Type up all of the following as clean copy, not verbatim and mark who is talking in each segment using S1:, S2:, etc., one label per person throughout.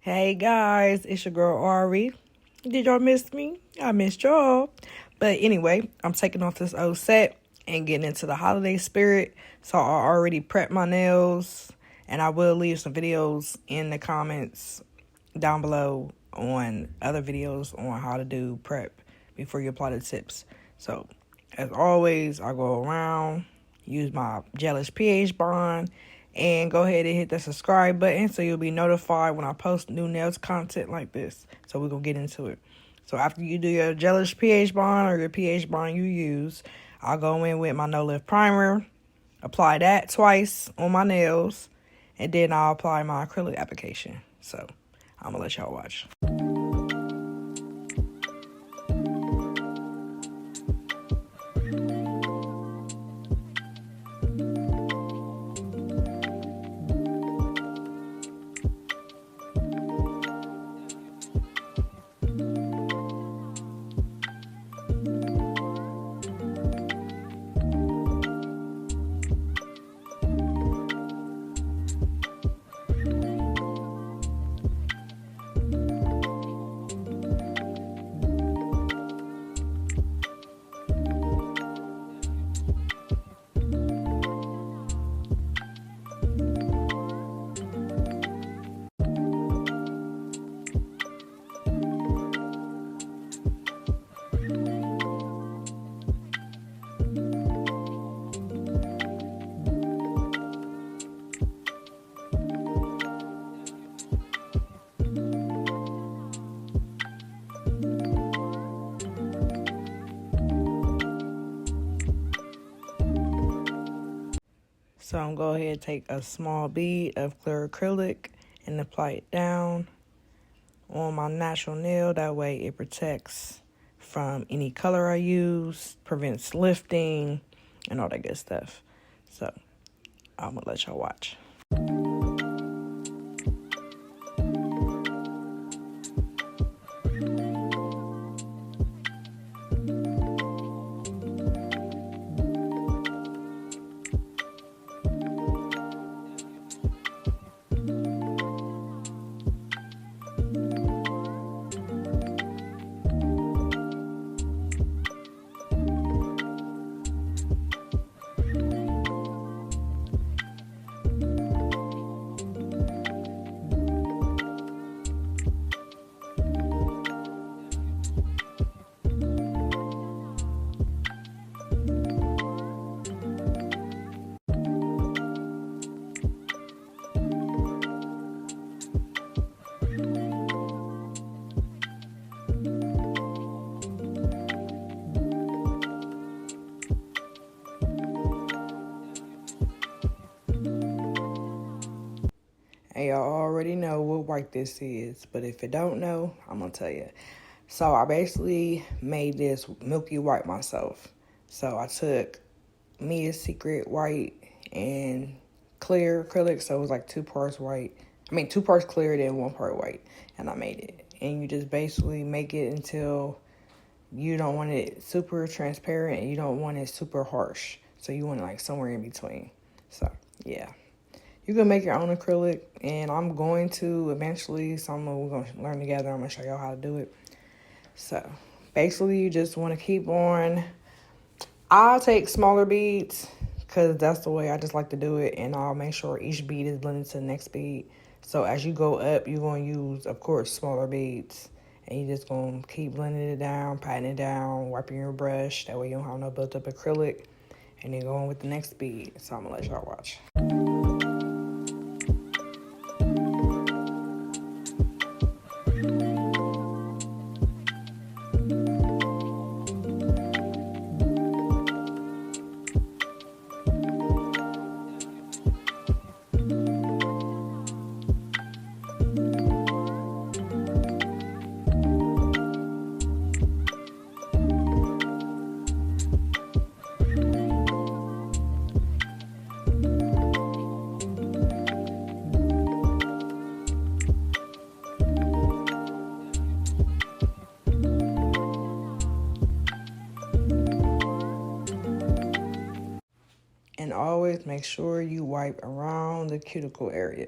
S1: Hey guys, it's your girl Ari. Did y'all miss me? I missed y'all. But anyway, I'm taking off this old set and getting into the holiday spirit. So I already prepped my nails, and I will leave some videos in the comments down below on other videos on how to do prep before you apply the tips. So as always, I go around, use my Jealous pH bond, and go ahead and hit the subscribe button so you'll be notified when I post new nails content like this. So we're going to get into it. So after you do your Jealous pH bond or your pH bond you use, I'll go in with my No Lift Primer, apply that twice on my nails, and then I'll apply my acrylic application. So I'm going to let y'all watch. So I'm going to go ahead and take a small bead of clear acrylic and apply it down on my natural nail. That way it protects from any color I use, prevents lifting, and all that good stuff. So I'm going to let y'all watch. And y'all already know what white this is, but if you don't know, I'm gonna tell you. So I basically made this milky white myself. So I took Mia's Secret white and clear acrylic, so it was like 2 parts white. 2 parts clear, then 1 part white, and I made it. And you just basically make it until you don't want it super transparent and you don't want it super harsh. So you want it like somewhere in between. So yeah. You can make your own acrylic, and I'm going to eventually, so we're going to learn together. I'm going to show y'all how to do it. So, basically, you just want to keep on. I'll take smaller beads, because that's the way I just like to do it, and I'll make sure each bead is blended to the next bead. So, as you go up, you're going to use, of course, smaller beads, and you're just going to keep blending it down, patting it down, wiping your brush. That way, you don't have no built-up acrylic, and then going with the next bead. So, I'm going to let y'all watch. And always make sure you wipe around the cuticle area.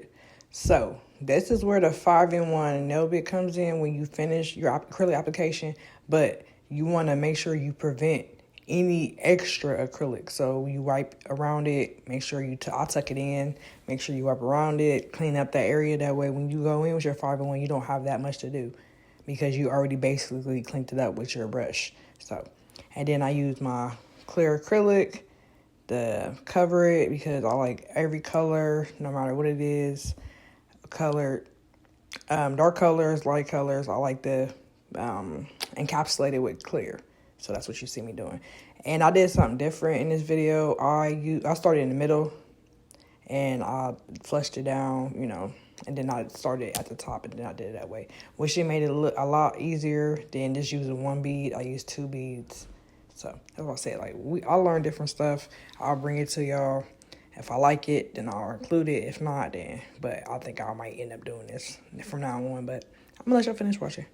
S1: So this is where the 5-in-1 nail bit comes in when you finish your acrylic application, but you want to make sure you prevent any extra acrylic. So you wipe around it, make sure I'll tuck it in, make sure you wipe around it, clean up that area. That way when you go in with your 5-in-1, you don't have that much to do because you already basically cleaned it up with your brush. So, and then I use my clear acrylic to cover it because I like every color, no matter what it is, colored, dark colors, light colors. I like to encapsulate it with clear. So that's what you see me doing. And I did something different in this video. I started in the middle and I flushed it down, and then I started at the top and then I did it that way, which it made it look a lot easier than just using one bead. I used 2 beads. So that's what I said. I learned different stuff. I'll bring it to y'all. If I like it, then I'll include it. If not, then. But I think I might end up doing this from now on. But I'm going to let y'all finish watching.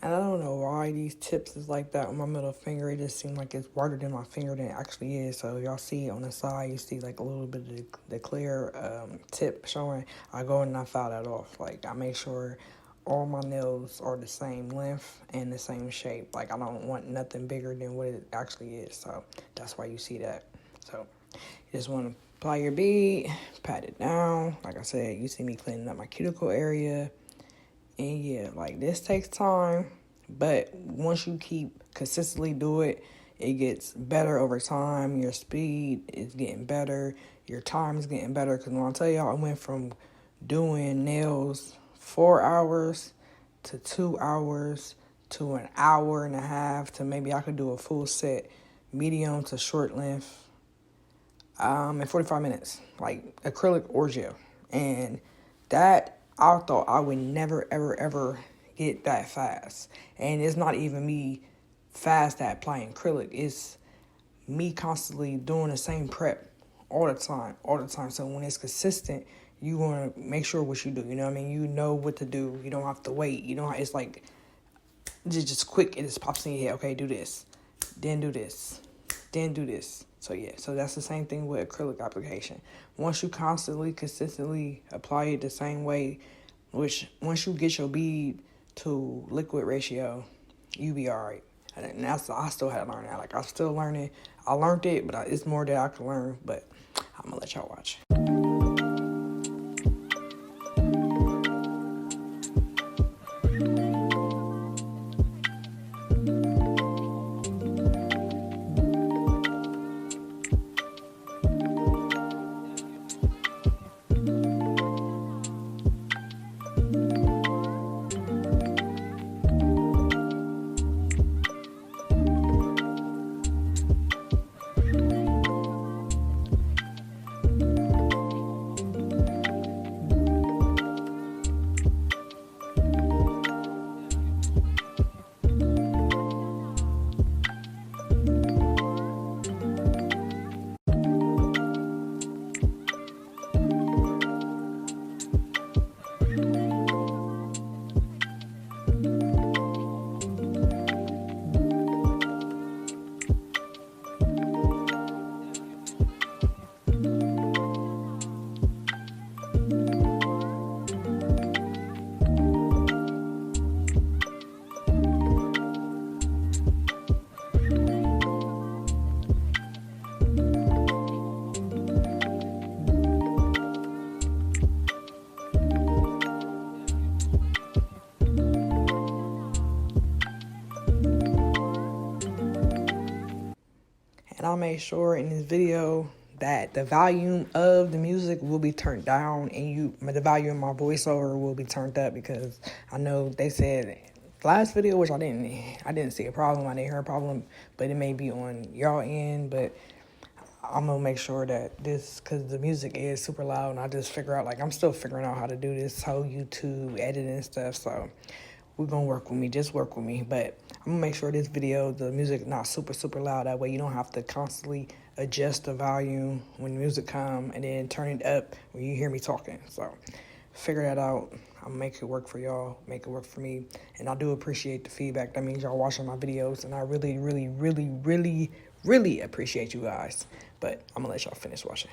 S1: And I don't know why these tips is like that on my middle finger. It just seems like it's brighter than my finger than it actually is. So y'all see on the side, you see like a little bit of the clear tip showing. I go and I file that off. Like I make sure all my nails are the same length and the same shape. Like I don't want nothing bigger than what it actually is. So that's why you see that. So you just want to apply your bead, pat it down. Like I said, you see me cleaning up my cuticle area. And yeah, like this takes time, but once you keep consistently do it, it gets better over time. Your speed is getting better. Your time is getting better. Because when I tell y'all, I went from doing nails 4 hours to 2 hours to an hour and a half to maybe I could do a full set, medium to short length, in 45 minutes, like acrylic or gel. And that, I thought I would never, ever, ever get that fast. And it's not even me fast at applying acrylic. It's me constantly doing the same prep all the time. So when it's consistent, you want to make sure what you do. You know what I mean? You know what to do. You don't have to wait. It's like just quick. It just pops in your head. Okay, do this. Then do this. Then do this. So yeah, so that's the same thing with acrylic application. Once you consistently apply it the same way, which once you get your bead to liquid ratio, you be all right. And I still had to learn that. Like I'm still learning. I learned it, but it's more that I can learn. But I'm gonna let y'all watch. And I'll make sure in this video that the volume of the music will be turned down and the volume of my voiceover will be turned up, because I know they said last video, which I didn't see a problem, I didn't hear a problem, but it may be on y'all end. But I'm gonna make sure that because the music is super loud, and I just figure out, like, I'm still figuring out how to do this whole YouTube editing and stuff, so we're gonna work with me, just work with me. But I'm gonna make sure this video, the music not super, super loud, that way you don't have to constantly adjust the volume when the music come and then turn it up when you hear me talking. So figure that out. I'll make it work for y'all, make it work for me. And I do appreciate the feedback. That means y'all watching my videos, and I really, really, really, really, really appreciate you guys. But I'm gonna let y'all finish watching.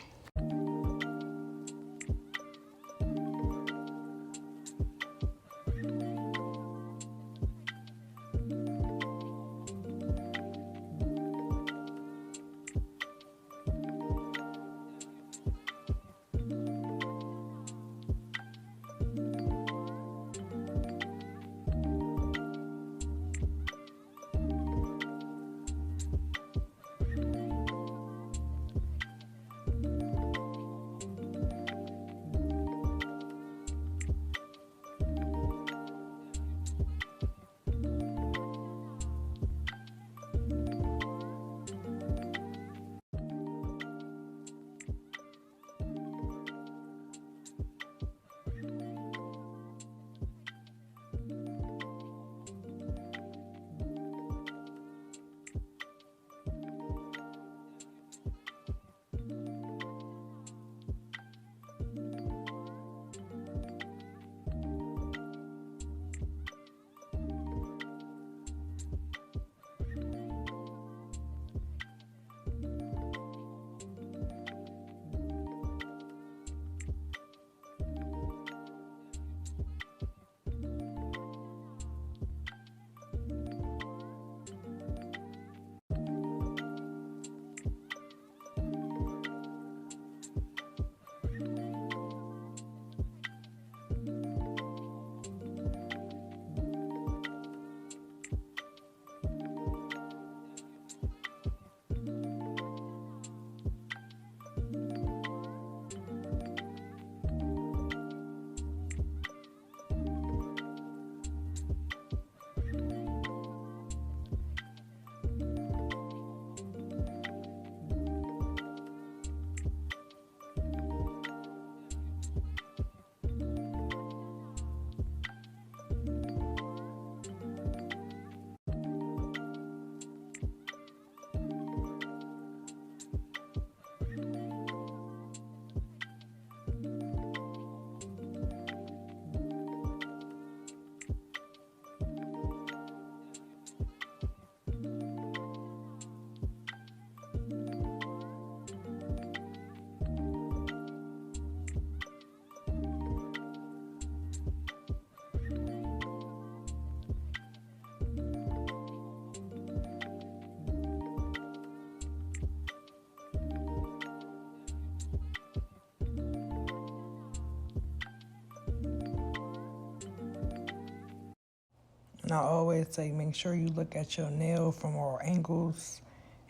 S1: And I always say, make sure you look at your nail from all angles.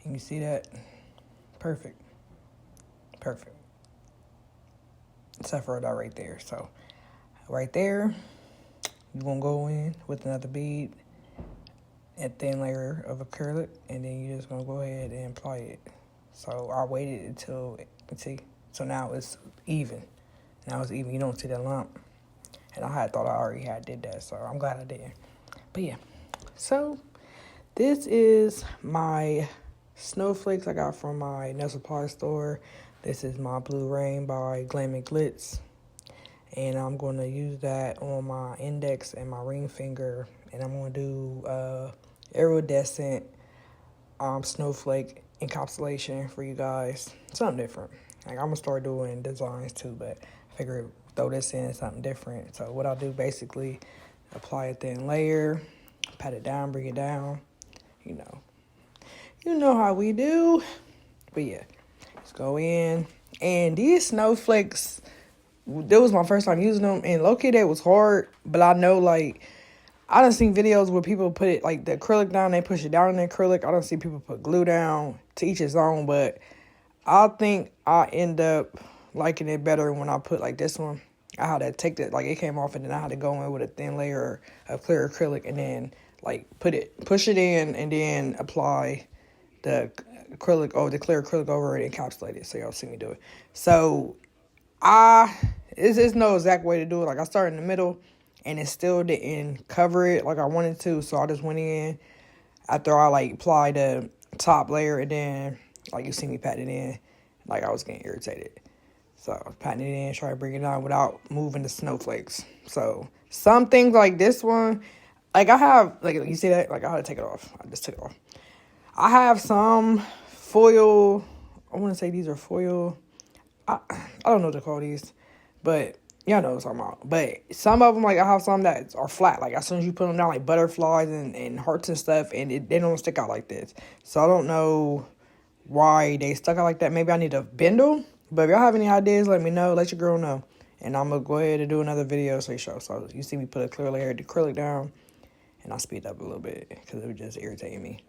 S1: And you see that? Perfect. Perfect. Except for that right there. So right there, you're going to go in with another bead, a thin layer of acrylic, and then you're just going to go ahead and apply it. So I waited until, see, so now it's even. Now it's even. You don't see the lump. And I had thought I already had did that, so I'm glad I did. But yeah, so this is my snowflakes I got from my nail supply store. This is my Blue Rain by Glam and Glitz. And I'm going to use that on my index and my ring finger. And I'm going to do iridescent snowflake encapsulation for you guys. Something different. Like, I'm going to start doing designs too, but I figured throw this in something different. So what I'll do, basically apply a thin layer, pat it down, bring it down. You know how we do. But yeah, let's go in. And these snowflakes, that was my first time using them, and low-key that was hard, but I know, like, I done seen videos where people put it like the acrylic down, they push it down in the acrylic. I don't see people put glue down, to each his own, but I think I end up liking it better when I put like this one. I had to take that, like it came off and then I had to go in with a thin layer of clear acrylic and then like push it in and then apply the acrylic over the clear acrylic over it and encapsulate it. So y'all see me do it. So it's no exact way to do it. Like I started in the middle and it still didn't cover it like I wanted to. So I just went in after I like applied the top layer and then like you see me patting it in, like I was getting irritated. So I was patting it in, trying to bring it down without moving the snowflakes. So some things like this one, like I have, like you see that, like I had to take it off. I just took it off. I have some foil, I want to say these are foil, I don't know what to call these, but y'all know what I'm talking about. But some of them, like I have some that are flat. Like as soon as you put them down, like butterflies and hearts and stuff, and they don't stick out like this. So I don't know why they stuck out like that. Maybe I need to bend them. But if y'all have any ideas, let me know. Let your girl know. And I'm going to go ahead and do another video so you show. So you see me put a clear layer of acrylic down, and I speed up a little bit because it was just irritating me.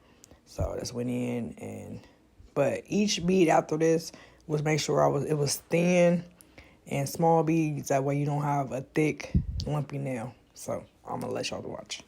S1: So I just went in but each bead after this was make sure it was thin and small beads. That way you don't have a thick, lumpy nail. So I'm going to let y'all watch.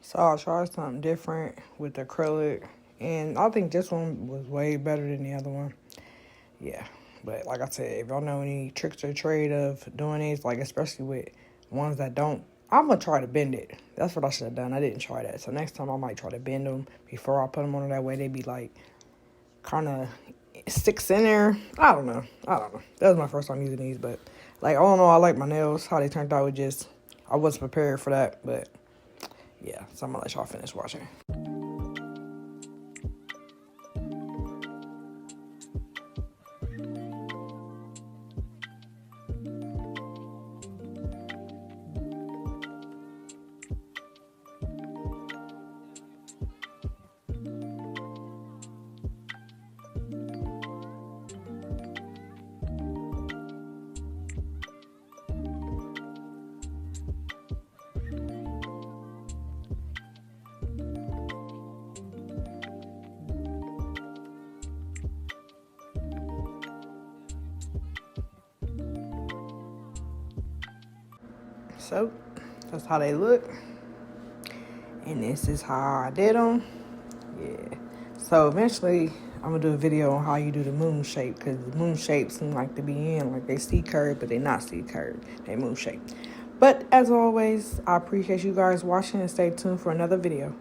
S1: So I tried something different with acrylic, and I think this one was way better than the other one. Yeah, but like I said, if y'all know any tricks or trade of doing these, like especially with ones that don't, I'm going to try to bend it. That's what I should have done. I didn't try that. So next time I might try to bend them before I put them on that way. They be like kind of sticks in there. I don't know. That was my first time using these, but like, I don't know. I like my nails, how they turned out. I wasn't prepared for that, but yeah, so I'm gonna let y'all finish watching. So that's how they look. And this is how I did them. Yeah. So eventually I'm gonna do a video on how you do the moon shape, because the moon shapes seem like to be in, like they C curved, but they not C curved. They moon shape. But as always, I appreciate you guys watching, and stay tuned for another video.